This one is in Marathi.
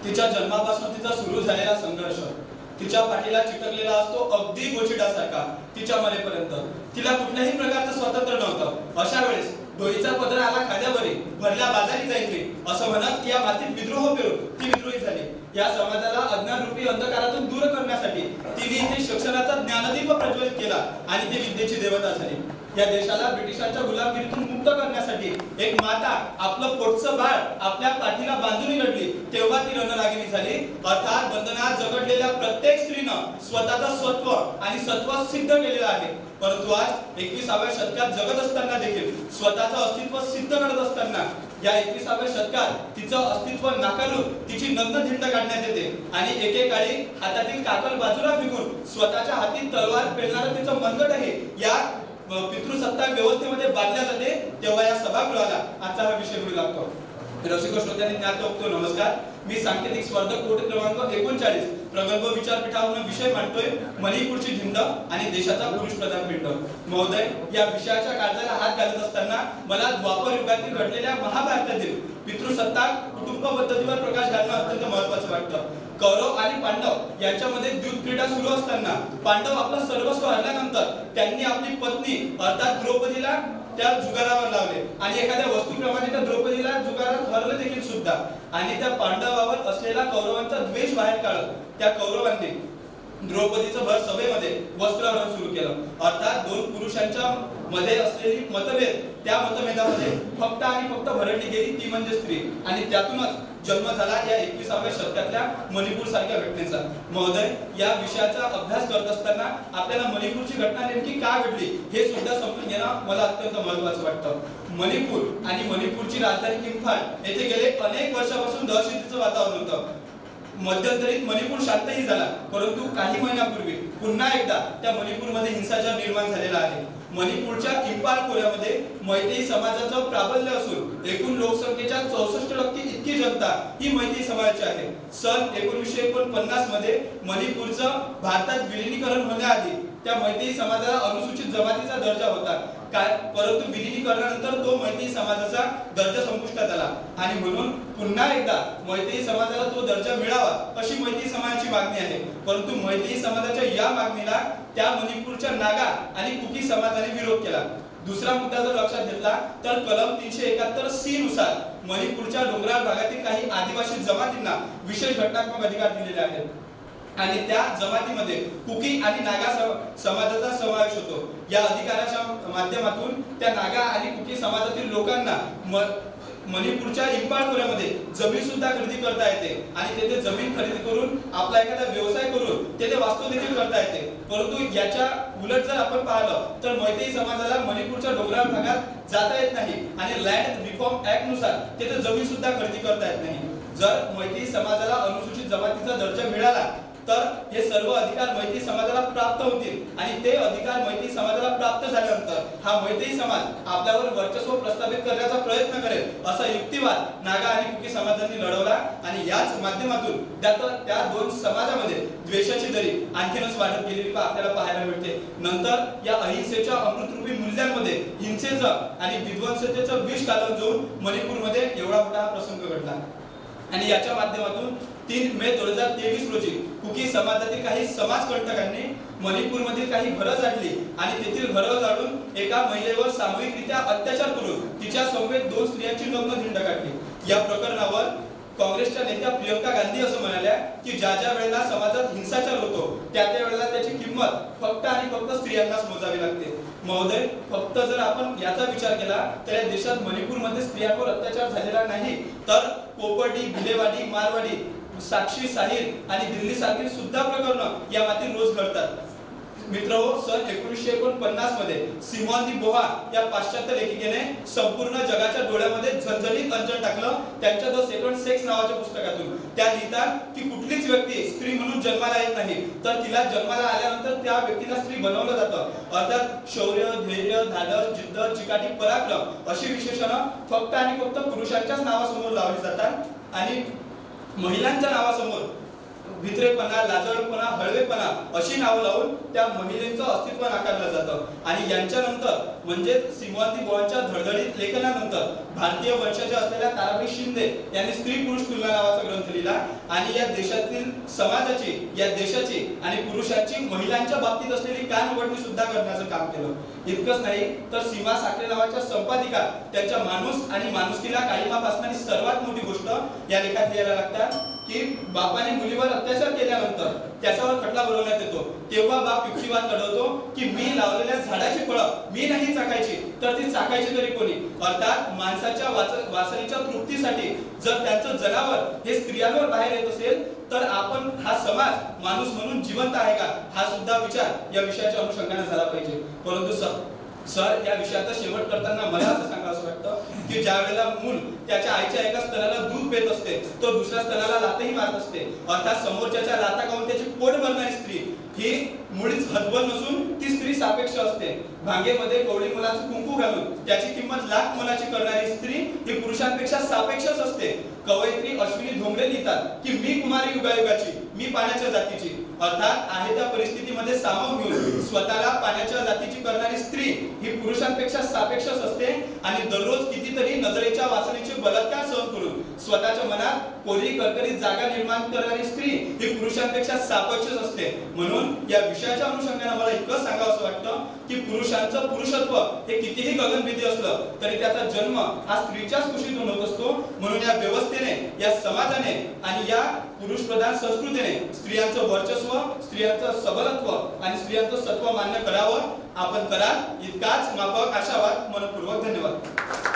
तिच्या जन्मापासून तिचा सुरू झालेला संघर्ष तिच्या पाठीला चिटकलेला असतो अगदी गोचिडासारखा तिच्या मरेपर्यंत. तिला कुठल्याही प्रकारचं स्वातंत्र्य नव्हतं. अशा वेळेस डोईचा पदर आला खाद्यावरी, भरल्या बाजारी जायचे असं म्हणत या मातीत विद्रोह पेरून ती विद्रोही झाली. या समाजाला अज्ञान रूपी अंधकारातून दूर करण्यासाठी तिने इथे शिक्षणाचा ज्ञानदीप प्रज्वलित केला आणि ती विद्येची देवता झाली. या देशाला ब्रिटिशांच्या गुलामगिरीतून मुक्त करण्यासाठी एक माता आपलं पोटचं बाळ आपल्या पाठीला बांधून लढली तेव्हा ती रणरागिणी झाली. अर्थात बंधनात जगडलेल्या प्रत्येक स्त्रीनं स्वतःचं स्वत्व आणि सत्व सिद्ध केलेलं आहे. परंतु आज 21व्या शतकात जगत असताना देखील स्वतःचं अस्तित्व सिद्ध करत असताना या 21व्या शतकात तिचं अस्तित्व नाकारून तिची नग्न धिंड काढण्यात येते आणि एकेकाळी हातातील काकल बाजूला फेकून स्वतःच्या हाती तलवार पेलणारं तिचं मनगट आहे या पितृसत्ताक व्यवस्थेमध्ये बांधल्या जाते. तेव्हा या सभागृहाला आजचा हा विषय मिळू लागतो. रसिक श्रोत्यांनी ज्ञातोक्तो नमस्कार. मी सांकेतिक स्पर्धक कोट क्रमांक 39 प्रगल्भ विचारपीठावरून विषय मांडतोय मणिपूरची धिंड आणि देशाचा पुरुष प्रधान पिंड. महोदय, या विषयाच्या काळजाला हात घालत असताना मला द्वापर युगातील घडलेल्या महाभारतातील पितृसत्ताक कुटुंब पद्धतीवर प्रकाश घालणं अत्यंत महत्त्वाचं वाटतं. कौरव आणि पांडव यांच्यामध्ये द्यूत क्रीडा सुरू असताना पांडव आपलं सर्वस्व हरल्यानंतर त्यांनी आपली पत्नी अर्थात द्रौपदीला त्या जुगारावर लावले आणि एखाद्या वस्तूप्रमाणे त्या द्रौपदीला जुगारात हरले देखील सुद्धा. आणि त्या पांडवावर असलेला कौरवांचा द्वेष बाहेर काढत त्या कौरवांनी द्रौपदीचं भर सभेमध्ये वस्त्रहरण सुरू केलं. अर्थात दोन पुरुषांच्या मध्ये असलेली मतभेद त्या मतभेदामध्ये फक्त आणि फक्त भरडली गेली ती म्हणजे स्त्री. आणि त्यातूनच जन्म झाला या 21व्या शतकातल्या मणिपूर सारख्या घटनेचा. महोदय, या विषयाचा अभ्यास करत असताना आपल्याला मणिपूरची घटना नेमकी का घडली हे सुद्धा समजून घेणं मला अत्यंत महत्त्वाचं वाटतं. मणिपूर आणि मणिपूरची राजधानी इम्फाल येथे गेले अनेक वर्षापासून दहशतीचं वातावरण होतं. मध्यंतरीत मणिपूर शांतही झाला, परंतु काही महिन्यापूर्वी पुन्हा एकदा त्या मणिपूरमध्ये हिंसाचार निर्माण झालेला आहे. मणिपूरच्या इम्फाल खोऱ्यामध्ये मैतेई समाजाचं प्राबल्य असून एकूण लोकसंख्येच्या 64% इतकी जनता ही मैतेई समाजाची आहे. सन 1949 मध्ये मणिपूरचं भारतात विलीनीकरण होण्याआधी त्या मैतेई समाजाला अनुसूचित जमातीचा दर्जा होता. परंतु विलीनीकरणानंतर तो मैतेई समाजाचा दर्जा संपुष्टात आला आणि म्हणून पुन्हा एकदा मैतेई समाजाला तो दर्जा मिळावा अशी मैतेई समाजाची मागणी आहे. परंतु मैतेई समाजाच्या या मागणीला त्या मणिपूरच्या नागा आणि कुकी समाजाने विरोध केला. दुसरा मुद्दा जर लक्षात घेतला तर कलम 371C नुसार मणिपूरच्या डोंगराळ भागातील काही आदिवासी जमातींना विशेष घटनात्मक अधिकार दिलेले आहेत आणि त्या जमातीमध्ये कुकी आणि नागा समाजाचा समावेश होतो. या अधिकाराच्या माध्यमातून त्या नागा आणि कुकी समाजातील लोकांना मणिपूरच्या इम्फाल खोऱ्यामध्ये जमीन सुद्धा खरेदी करता येते आणि तेथे जमीन खरेदी करून आपला एखादा व्यवसाय करून तेथे वास्तू देखील करता येते. परंतु याच्या उलट जर आपण पाहिलं तर मैतेई समाजाला मणिपूरच्या डोंगराळ भागात जाता येत नाही आणि लँड रिफॉर्म ऍक्ट नुसार तेथे जमीन सुद्धा खरेदी करता येत नाही. जर मैतेई समाजाला अनुसूचित जमातीचा दर्जा मिळाला तर हे सर्व अधिकार मैतेई समाजाला प्राप्त होतील आणि ते अधिकार मैतेई समाजाला प्राप्त झाल्यानंतर हा मैतेई समाज आपल्यावर वर्चस्व प्रस्थापित करण्याचा प्रयत्न करेल असा युक्तिवाद नागा आणि कुकी समाजांनी लढवला आणि याच माध्यमातून त्या दोन समाजामध्ये द्वेषाची दरी आणखीनच वाढत गेलेली आपल्याला पाहायला मिळते. नंतर या अहिंसेच्या अमृतरूपी मूल्यांमध्ये हिंसेचं आणि विध्वंसतेचं विष कालवून जाऊन मणिपूरमध्ये एवढा मोठा प्रसंग घडला आणि याच्या माध्यमातून 3 मे 2023 रोजी कुकी समाजातील काही समाजकंटकांनी मणिपूरमधील काही घरं जाळली आणि तेथील घरं जाळून एका महिलेवर सामूहिकरित्या अत्याचार करून तिच्या समवेत 2 स्त्रियांची नग्न धिंड काढली. या प्रकरणावर काँग्रेसच्या नेत्या प्रियंका गांधी असं म्हणाल्या की ज्या वेळेला समाजात हिंसाचार होतो त्या वेळेला त्याची किंमत फक्त आणि फक्त स्त्रियांनाच मोजावी लागते. महोदय, फक्त जर आपण याचा विचार केला तर या देशात मणिपूरमध्ये स्त्रियांवर अत्याचार झालेला नाही तर कोपर्डी, भिलेवाडी, मारवाडी, साक्षी, साहिल आणि दिल्ली सारखी सुद्धा प्रकरणं या मातीत रोज घडतात. मित्रहो, सन 1949 मध्ये सिमोन दी बोहा या पाश्चात्य लेखिकेने संपूर्ण जगाच्या डोळ्यामध्ये झणझणीत अंजन टाकलं त्यांच्या द सेकंड सेक्स नावाच्या पुस्तकातून. त्या लिहितात की कुठलीच व्यक्ती स्त्री म्हणून जन्माला येत नाही तर तिला जन्माला आल्यानंतर त्या व्यक्तीला स्त्री बनवलं जातं. अर्थात शौर्य, धैर्य, धाडस, जिद्द, चिकाटी, पराक्रम अशी विशेषणं फक्त आणि फक्त पुरुषांच्याच नावासमोर लावली जातात आणि महिलांच्या नावासमोर भित्रेपणा, लाजळपणा, हळवेपणा अशी नावं लावून त्या महिलेचं अस्तित्व नाकारलं जातं. आणि यांच्यानंतर म्हणजे सिमोन दी बोहाच्या धडधडीत लेखनानंतर भारतीय वंशाच्या असलेल्या ताराबाई शिंदे यांनी स्त्री पुरुष तुलना नावाचा ग्रंथ पिढीला आणि या देशातील समाजाची, या देशाची आणि पुरुषांची महिलांच्या बाबतीत असलेली कानउघडणी सुद्धा करण्याचं काम केलं. इतकंच नाही तर सीमा साखरे नावाच्या संपादिका त्यांच्या माणूस आणि माणुसकीला काळीमा फासणारी सर्वात मोठी गोष्ट या लेखात लिहायला लागतात की बापाने मुलीवर अत्याचार केल्यानंतर त्याच्यावर खटला बोलवण्यात येतो तेव्हा बाप युक्तिवाद लढवतो की मी लावलेल्या झाडाची फळं मी नाही चाखायची तर ती चाखायची तरी कोणी. अर्थात माणसाच्या वासनेच्या तृप्तीसाठी जर त्यांचं जनावर हे स्त्रियांवर बाहेर येत असेल तर आपण हा समाज माणूस म्हणून जिवंत आहे का हा सुद्धा विचार या विषयाच्या अनुषंगाने झाला पाहिजे. परंतु सर या विषयाचा शेवट करताना मला असं सांगावं वाटतं की ज्या वेळेला मूल त्याच्या आईच्या एका स्तनाला दूध पित असते तो दुसऱ्या स्तनाला लातही मारत असते. अर्थात समोरच्याच्या लाता खाऊन त्याची पोट भरणारी स्त्री ही मुळीच हतबल नसून ती स्त्री सापेक्ष असते. भांगेमध्ये कवळी मुलाचं कुंकू घालून त्याची किंमत लाख मोलाची करणारी स्त्री ही पुरुषांपेक्षा सापेक्षच असते. कवयित्री अश्विनी धोंगरे लिहितात की मी कुमारी युगायुगाची, मी पाण्याच्या जातीची. अर्थात आहे त्या परिस्थितीमध्ये सामावून घेऊन स्वतःला पाण्याच्या जातीची करणारी स्त्री ही पुरुषांपेक्षा सापेक्षच असते आणि दररोज कितीतरी नजरेच्या वासनेचे बलात्कार सहन करून स्वतःच्या मनात कोरी करकरीत जागा निर्माण करणारी स्त्री ही पुरुषांपेक्षा सापेक्षच असते. म्हणून या विषयाच्या अनुषंगाने मला इतकं सांगावंसं वाटतं की पुरुषांचं पुरुषत्व हे कितीही गगनभेदी असलं तरी त्याचा जन्म हा स्त्रीच्याच कुशीतून होत असतो. म्हणून या व्यवस्थेने, या समाजाने आणि या पुरुष प्रधान संस्कृतीने स्त्रियांचं वर्चस्व, स्त्रियांचं सबलत्व आणि स्त्रियांचं सत्व मान्य करावं. आपण कराल इतकाच माफक आशावाद. मनपूर्वक धन्यवाद.